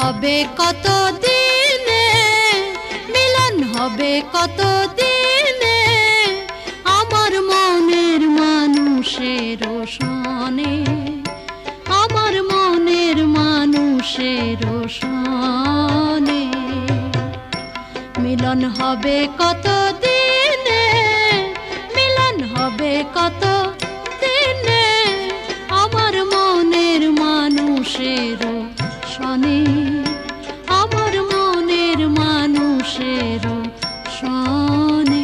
হবে কত দিনে, মিলন হবে কত দিনে, আমার মনের মানুষের সনে, আমার মনের মানুষের সনে। মিলন হবে কত দিনে, মিলন হবে কত দিনে, আমার মনের মানুষের সনে, আমার মনের মানুষের সনে।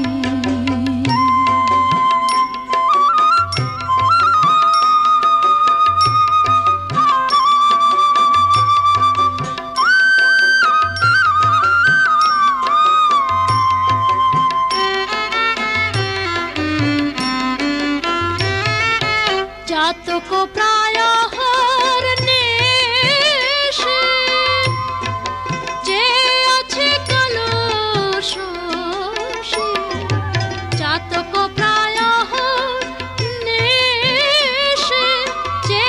জাতক প্রায় হরণে যে আছে কলসে, জাতক প্রায় হরণে যে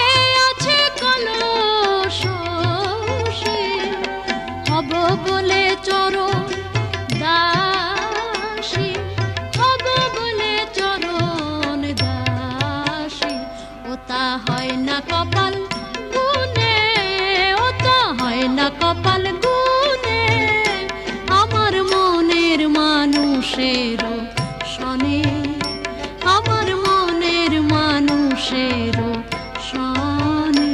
আছে কলসে, হব বলে চরণ দাসী, হব বলে চরণ দাসী। ওটা হয় না কপাল গুনে, ওটা হয় না কপাল গুনে, আমার মনের মানুষের সনে, আমার মনের মানুষের সনে।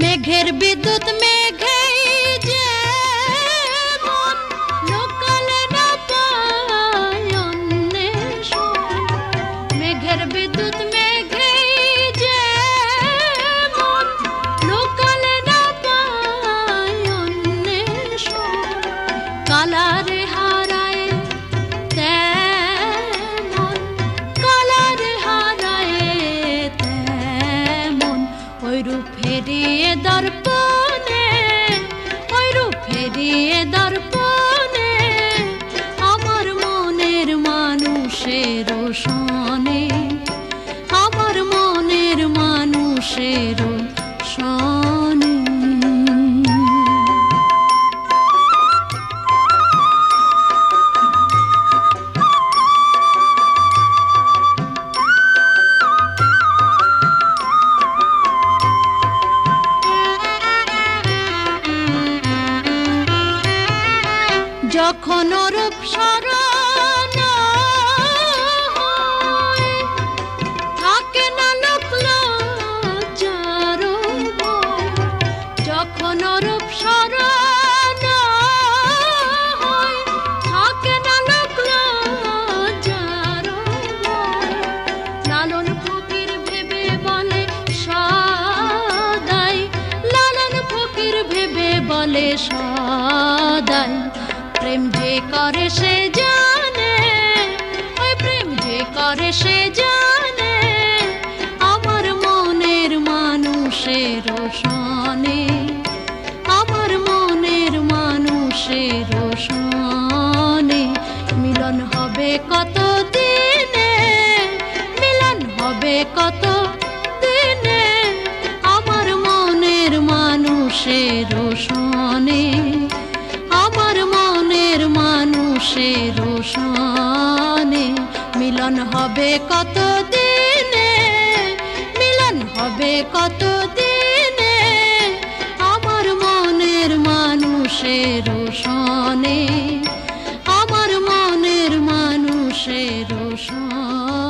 মেঘের বিদ্যুৎ মেঘে যেমন লোকালে না পায় অন্বেষণ, মেঘের বিদ্যুৎ মেঘে যেমন লোকালে না পায় অন্বেষণ, কালারে হারায় তেমন, কালারে হারায় তেমন, ওই রূপ ফেরিয়ে দর্পণে, ওই রূপ ফেরিয়ে দর্পণে, আমার মনের মানুষের সনে, আমার মনের মানুষের সনে। যখন রূপ স্মরণ হয়, থাকে না লোক লজ্জার ভয়, যখন রূপ স্মরণ হয়, থাকে না লোক লজ্জার ভয়, লালন ফকির ভেবে বলে সদাই, লালন ফকির ভেবে বলে সদাই, প্রেম যে করে সে জানে, ওই প্রেম যে করে সে জানে, আমার মনের মানুষের সনে, আমার মনের মানুষের সনে। মিলন হবে কত দিনে, মিলন হবে কত দিনে, আমার মনের মানুষের সনে, আমার মনের মানুষের সনে। মিলন হবে কত দিনে, মিলন হবে কত দিনে, আমার মনের মানুষের সনে, আমার মনের মানুষের সনে।